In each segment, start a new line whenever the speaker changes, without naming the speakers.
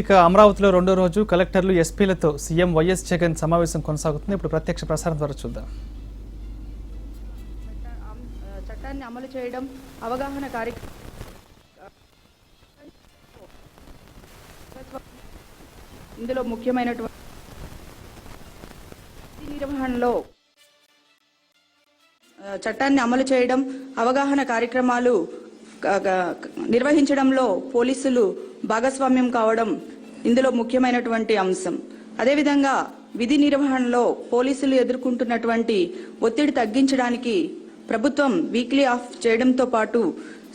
ఇక అమరావతిలో రెండో రోజు కలెక్టర్లు ఎస్పీలతో సీఎం వైఎస్ జగన్ సమావేశం కొనసాగుతుంది. ఇప్పుడు ప్రత్యక్ష ప్రసారం ద్వారా చూద్దాం.
చట్టాన్ని అమలు చేయడం అవగాహన కార్యక్రమం ఇందులో ముఖ్యమైనటువంటి నిర్వహణలో చట్టాన్ని అమలు చేయడం అవగాహన కార్యక్రమాలు నిర్వహించడంలో పోలీసులు భాగస్వామ్యం కావడం ఇందులో ముఖ్యమైనటువంటి అంశం. అదేవిధంగా విధి నిర్వహణలో పోలీసులు ఎదుర్కొంటున్నటువంటి ఒత్తిడి తగ్గించడానికి ప్రభుత్వం వీక్లీ ఆఫ్ చేయడంతో పాటు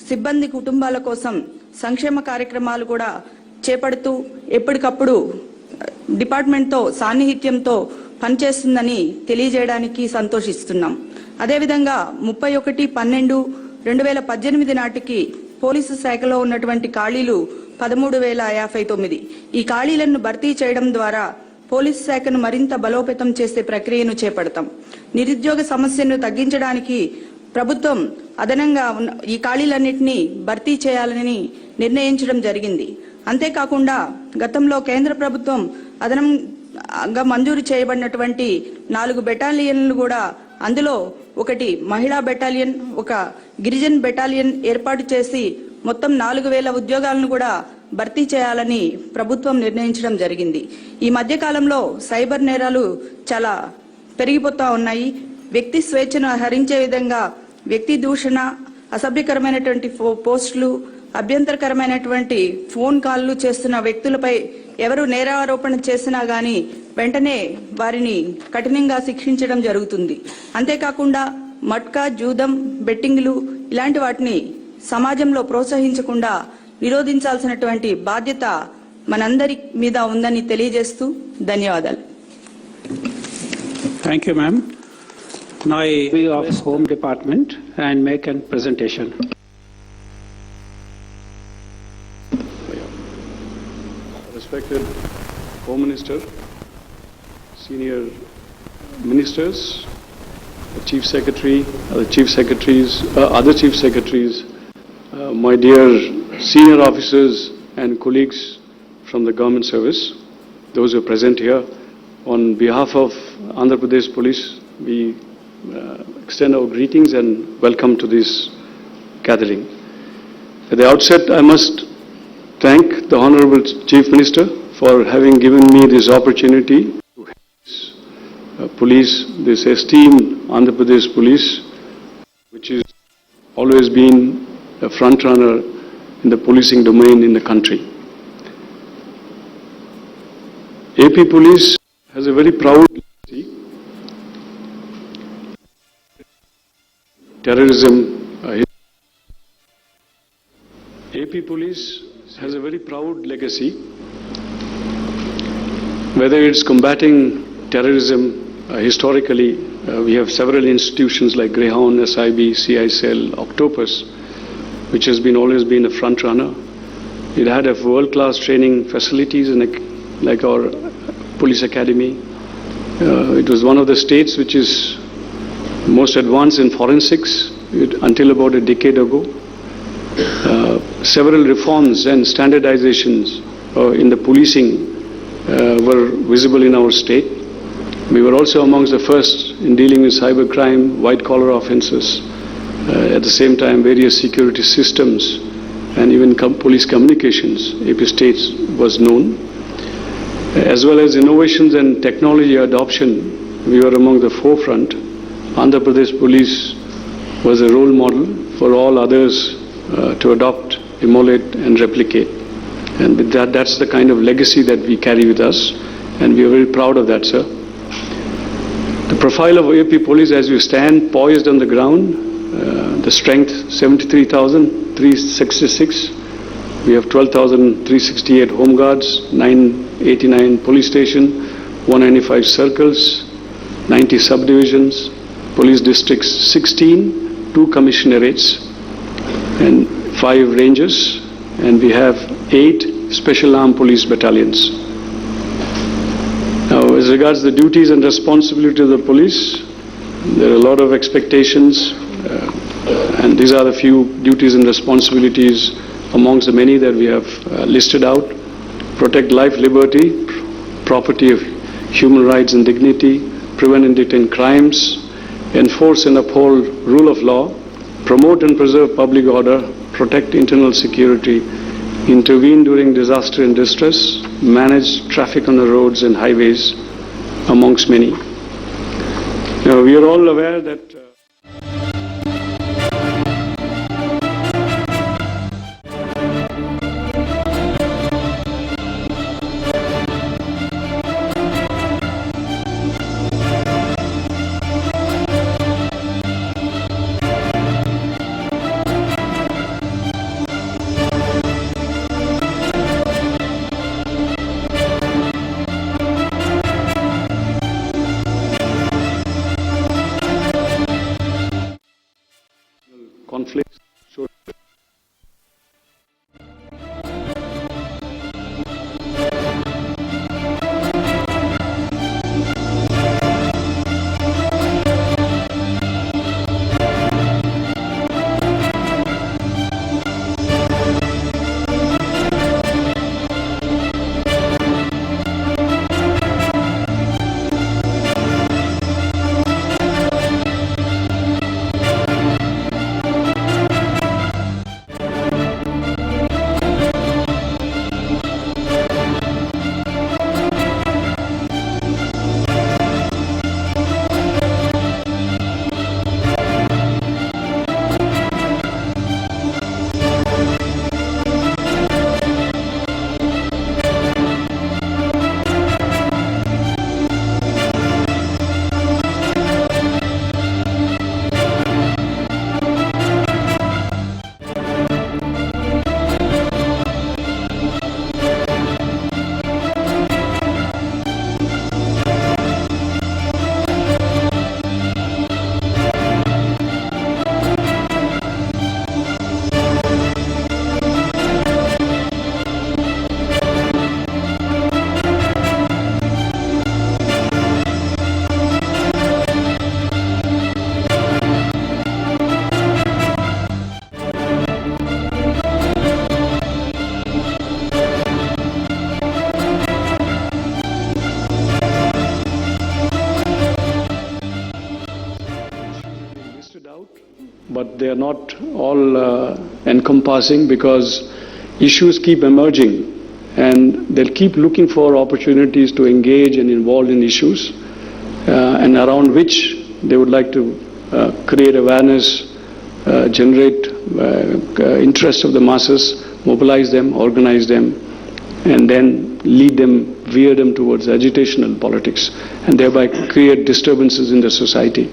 సిబ్బంది కుటుంబాల కోసం సంక్షేమ కార్యక్రమాలు కూడా చేపడుతూ ఎప్పటికప్పుడు డిపార్ట్మెంట్తో సాన్నిహిత్యంతో పనిచేస్తుందని తెలియజేయడానికి సంతోషిస్తున్నాం. అదేవిధంగా 31/12/2018 నాటికి పోలీసు శాఖలో ఉన్నటువంటి ఖాళీలు 13,059. ఈ ఖాళీలను భర్తీ చేయడం ద్వారా పోలీసు శాఖను మరింత బలోపేతం చేసే ప్రక్రియను చేపడతాం. నిరుద్యోగ సమస్యను తగ్గించడానికి ప్రభుత్వం అదనంగా ఈ ఖాళీలన్నింటినీ భర్తీ చేయాలని నిర్ణయించడం జరిగింది. అంతేకాకుండా గతంలో కేంద్ర ప్రభుత్వం అదనంగా మంజూరు చేయబడినటువంటి 4 బెటాలియన్లు కూడా అందులో ఒకటి మహిళా బెటాలియన్, ఒక గిరిజన్ బెటాలియన్ ఏర్పాటు చేసి మొత్తం 4,000 ఉద్యోగాలను కూడా భర్తీ చేయాలని ప్రభుత్వం నిర్ణయించడం జరిగింది. ఈ మధ్య కాలంలో సైబర్ నేరాలు చాలా పెరిగిపోతా ఉన్నాయి. వ్యక్తి స్వేచ్ఛను హరించే విధంగా వ్యక్తి దూషణ, అసభ్యకరమైనటువంటి పోస్టులు, అభ్యంతరకరమైనటువంటి ఫోన్ కాల్లు చేస్తున్న వ్యక్తులపై ఎవరు నేరారోపణ చేసినా గానీ వెంటనే వారిని కఠినంగా శిక్షించడం జరుగుతుంది. అంతేకాకుండా మట్కా, జూదం, బెట్టింగ్లు ఇలాంటి వాటిని సమాజంలో ప్రోత్సహించకుండా నిరోధించాల్సినటువంటి బాధ్యత మనందరి మీద ఉందని తెలియజేస్తూ ధన్యవాదాలు.
Thank you, ma'am. Now I of Home Department and make a presentation.
Respected Home Minister, senior ministers, Chief Secretary, other Chief Secretaries, my dear senior officers and colleagues from the government service, those who are present here, on behalf of Andhra Pradesh Police, we extend our greetings and welcome to this gathering. At the outset, I must thank the Honorable Chief Minister for having given me this opportunity to head this police, this esteemed Andhra Pradesh Police, which has always been a front runner in the policing domain in the country. AP Police has a very proud legacy. Terrorism. AP Police has a very proud legacy. Whether it's combating terrorism, historically, we have several institutions like Greyhound, SIB, CICL, Octopus, which has always been a front runner. It had a world-class training facilities like our police academy. It was one of the states which is most advanced in forensics until about a decade ago. Several reforms and standardizations in the policing were visible in our state. We were also amongst the first in dealing with cybercrime, white-collar offences. At the same time, various security systems and even police communications, AP states was known. As well as innovations and technology adoption, we were among the forefront. Andhra Pradesh Police was a role model for all others to adopt, emulate and replicate. And with that, that's the kind of legacy that we carry with us, and we are very proud of that, sir. The profile of AP Police as we stand poised on the ground, the strength 73,366. We have 12,368 home guards, 989 police station, 195 circles, 90 subdivisions, police districts 16, 2 commissionerates and 5 ranges, and we have 8 special armed police battalions. Now, as regards the duties and responsibility of the police, there are a lot of expectations, and these are the few duties and responsibilities amongst the many that we have listed out. protect life, liberty, property of human rights and dignity, prevent and detain crimes, enforce and uphold rule of law, promote and preserve public order, protect internal security, intervene during disaster and distress, manage traffic on the roads and highways, amongst many. Now, we are all aware that conflicts should but they are not all encompassing, because issues keep emerging and they'll keep looking for opportunities to engage and involve in issues and around which they would like to create awareness, generate interest of the masses, mobilize them, organize them, and then lead them, veer them towards agitational politics, and thereby create disturbances in the society.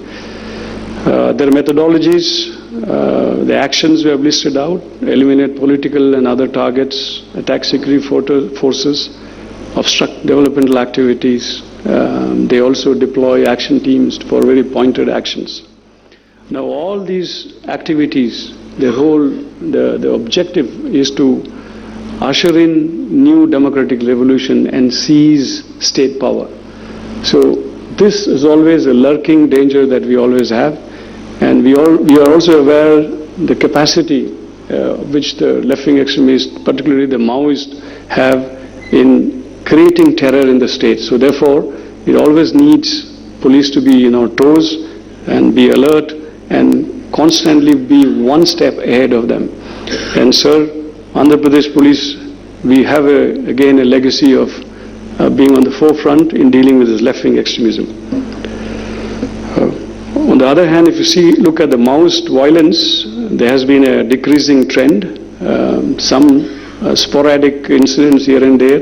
There are methodologies, the actions we have listed out: eliminate political and other targets, attack security forces, obstruct developmental activities. They also deploy action teams for very pointed actions. Now, all these activities, the objective is to usher in new democratic revolution and seize state power. So this is always a lurking danger that we always have, and we are also aware the capacity which the left-wing extremists, particularly the Maoists, have in creating terror in the state. So therefore, it always needs police to be toes and be alert and constantly be one step ahead of them. And sir, Andhra Pradesh Police, we have again a legacy of being on the forefront in dealing with this left-wing extremism. On the other hand, if you look at the Maoist violence, there has been a decreasing trend. Some sporadic incidents here and there,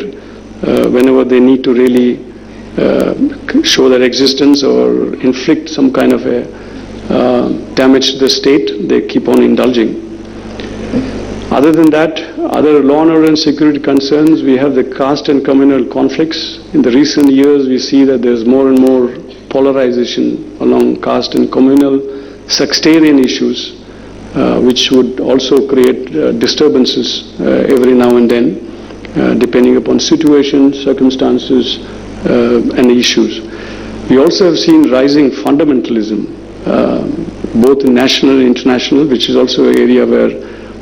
whenever they need to really show their existence or inflict some kind of a damage to the state, they keep on indulging. Other than that, other law and order and security concerns, we have the caste and communal conflicts. In the recent years, we see that there's more and more polarization along caste and communal sectarian issues, which would also create disturbances every now and then, depending upon situations, circumstances, and issues. We also have seen rising fundamentalism, both in national and international, which is also an area where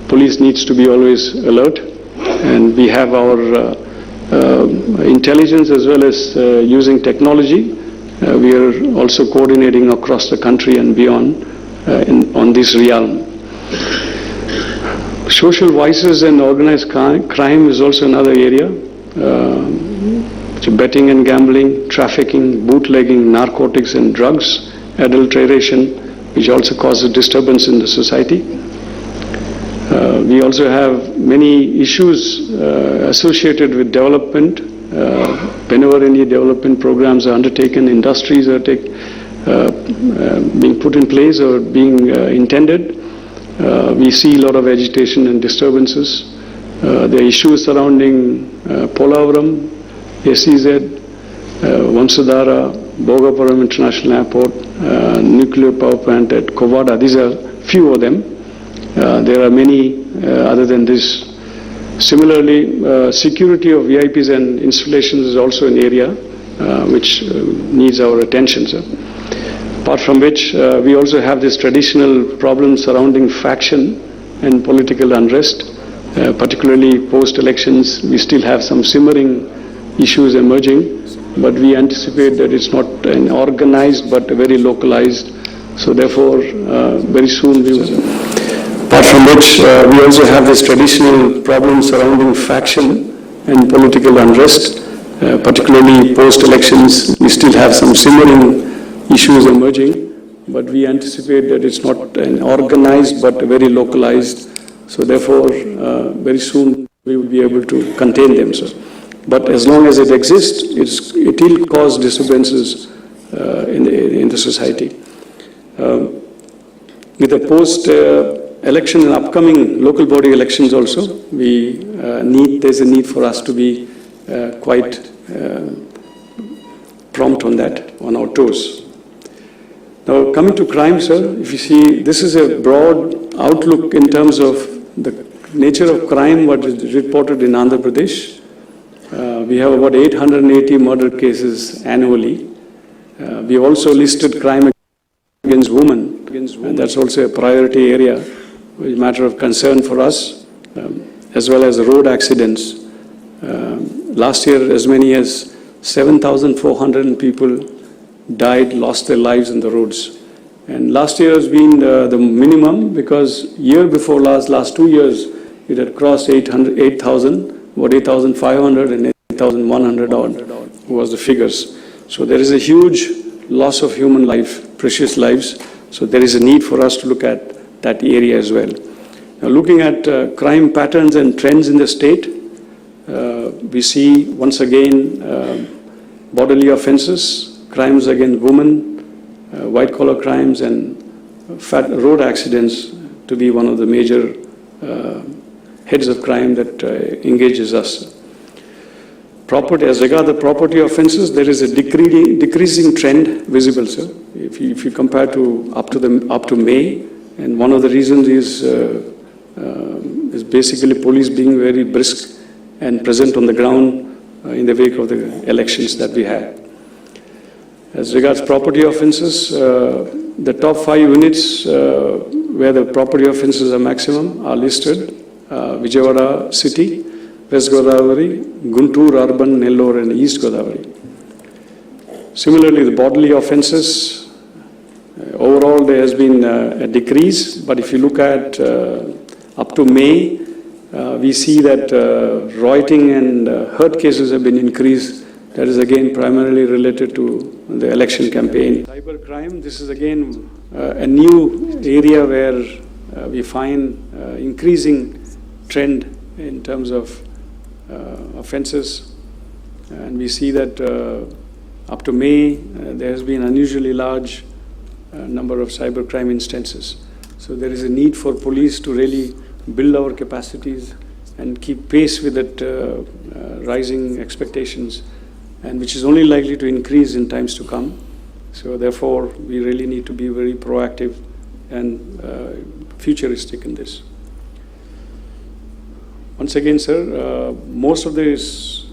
police needs to be always alert. And we have our intelligence as well as using technology. We are also coordinating across the country and beyond on this realm. Social vices and organized crime is also another area. Betting and gambling, trafficking, bootlegging, narcotics and drugs, adulteration, which also causes disturbance in the society. We also have many issues associated with development. Whenever any development programs are undertaken, industries are being put in place or being intended, we see a lot of agitation and disturbances. The issues surrounding Polavaram, SEZ, Vansadhara, Bhogapuram International Airport, nuclear power plant at Kovada, these are few of them. There are many other than this. Similarly, security of VIPs and installations is also an area which needs our attention, sir. Apart from which, we also have this traditional problem surrounding faction and political unrest, particularly post-elections. We still have some simmering issues emerging, but we anticipate that it's not an organized but very localized. So therefore, very soon we will. Apart from which, we also have this traditional problem surrounding faction and political unrest, particularly post-elections. We still have some simmering issues emerging, but we anticipate that it's not an organized but very localized. So therefore, very soon we will be able to contain them, sir. But as long as it exists, it will cause disturbances in the society. With the post-election and upcoming local body elections also, there's a need for us to be quite prompt on that, on our toes. Now, coming to crime, sir, if you see, this is a broad outlook in terms of the nature of crime, what is reported in Andhra Pradesh. We have about 880 murder cases annually. We also listed crime against women, and that's also a priority area, a matter of concern for us, as well as road accidents. Last year, as many as 7,400 people died, lost their lives on the roads. And last year has been the minimum, because year before last 2 years, it had crossed 8,000, about 8,500 and 8,100 odd was the figures. So there is a huge loss of human life, precious lives. So there is a need for us to look at that area as well. Now, looking at crime patterns and trends in the state, we see once again bodily offenses, crimes against women, white-collar crimes, and road accidents to be one of the major heads of crime that engages us. As regard the property offenses, there is a decreasing trend visible, sir. If you compare to up to May, and one of the reasons is basically police being very brisk and present on the ground in the wake of the elections that we had. As regards property offenses, the top 5 units where the property offenses are maximum are listed: Vijayawada City, West Godavari, Guntur, Urban, Nellore, and East Godavari. Similarly, the bodily offences, overall there has been a decrease, but if you look at up to May, we see that rioting and hurt cases have been increased. That is again primarily related to the election campaign. Cybercrime, this is again a new area where we find increasing trend in terms of offenses, and we see that up to May there has been unusually large number of cybercrime instances. So there is a need for police to really build our capacities and keep pace with that rising expectations, and which is only likely to increase in times to come. So therefore, we really need to be very proactive and futuristic in this. Once again, sir, most of these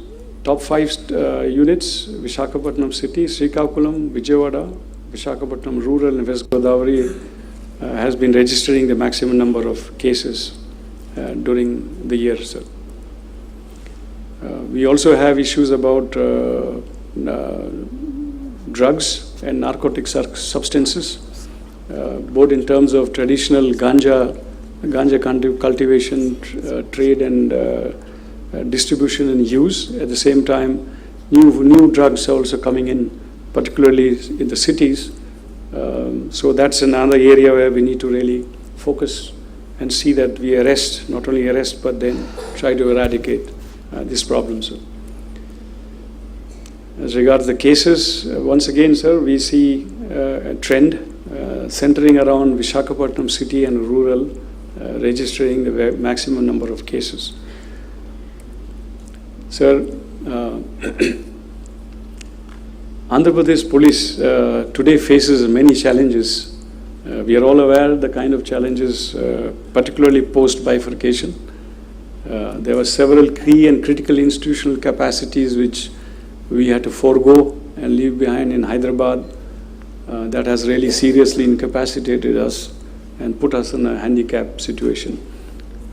top 5 units, Visakhapatnam City, Srikakulam, Vijayawada, Visakhapatnam Rural and West Godavari has been registering the maximum number of cases during the year, sir. We also have issues about drugs and narcotic substances, both in terms of traditional ganja cultivation, trade and distribution and use. At the same time, new drugs are also coming in, particularly in the cities. So that's another area where we need to really focus and see that we arrest, not only arrest, but then try to eradicate these problems. As regards the cases, once again, sir, we see a trend centering around Visakhapatnam city and rural, registering the maximum number of cases. Sir, Andhra Pradesh Police today faces many challenges. We are all aware the kind of challenges, particularly post-bifurcation. There were several key and critical institutional capacities which we had to forego and leave behind in Hyderabad. That has really seriously incapacitated us and put us in a handicapped situation.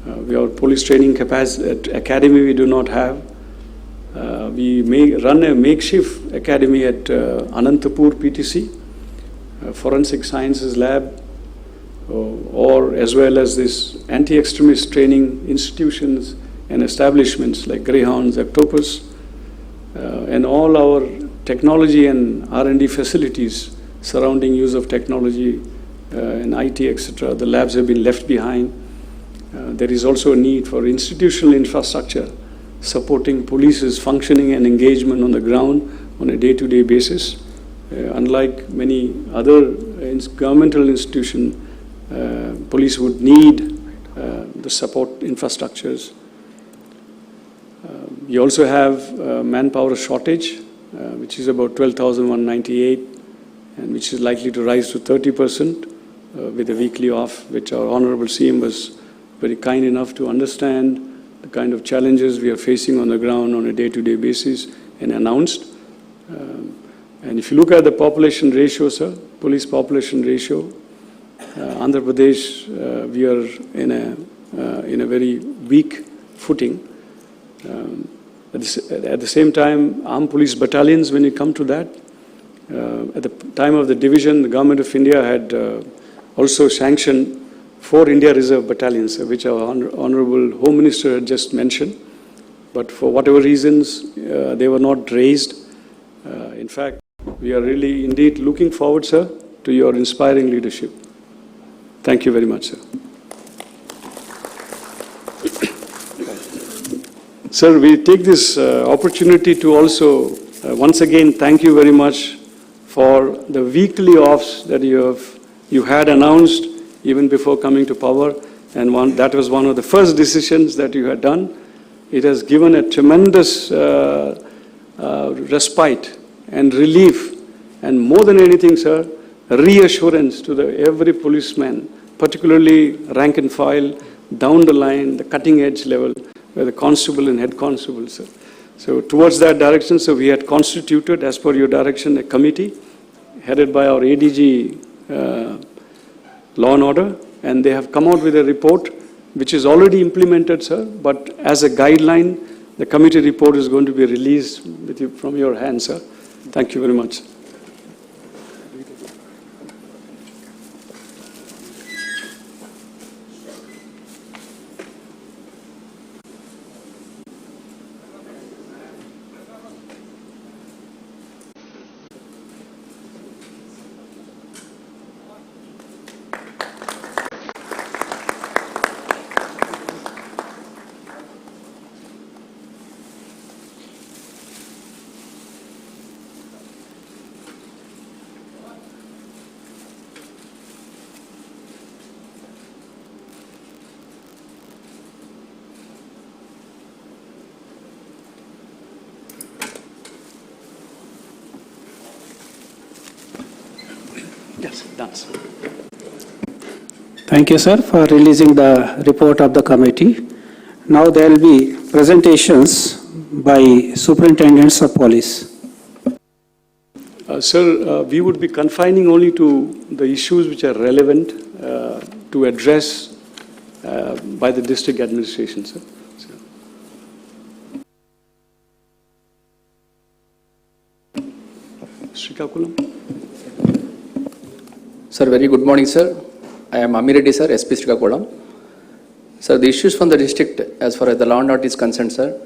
Our police training academy we do not have. We may run a makeshift academy at Anantapur PTC, Forensic Sciences Lab, or as well as this anti-extremist training institutions and establishments like Greyhounds, Octopus, and all our technology and R&D facilities surrounding use of technology and IT, etc. The labs have been left behind. There is also a need for institutional infrastructure supporting police's functioning and engagement on the ground on a day-to-day basis. Unlike many other governmental institutions, police would need the support infrastructures. We also have manpower shortage, which is about 12,198, and which is likely to rise to 30% with a weekly off, which our Honorable CM was very kind enough to understand the kind of challenges we are facing on the ground on a day-to-day basis and announced. And if you look at the population ratio, sir, police population ratio, Andhra Pradesh, we are in a very weak footing. At the same time, armed police battalions, when you come to that, at the time of the division, the Government of India had also sanctioned 4 India Reserve battalions, which our Honorable Home Minister had just mentioned. But for whatever reasons, they were not raised. In fact, we are really indeed looking forward, sir, to your inspiring leadership. Thank you very much, sir. Sir, we take this opportunity to also once again thank you very much for the weekly offs that you had announced even before coming to power, and that was one of the first decisions that you had done. It has given a tremendous respite and relief, and more than anything, sir, reassurance to every policeman, particularly rank and file, down the line, the cutting edge level, where the constable and head constable, sir. So towards that direction, so we had constituted, as per your direction, a committee headed by our ADG Law and Order, and they have come out with a report which is already implemented, sir, but as a guideline, the committee report is going to be released from your hands, sir. Thank you very much. Yes, done, sir.
Thank you, sir, for releasing the report of the committee. Now there will be presentations by superintendents of police.
Sir, we would be confining only to the issues which are relevant to address by the district administration, sir. Srikakulam.
Sir, very good morning, sir. I am Amir Reddy, sir, SP Srikakulam. Sir, the issues from the district as far as the law and order is concerned, sir,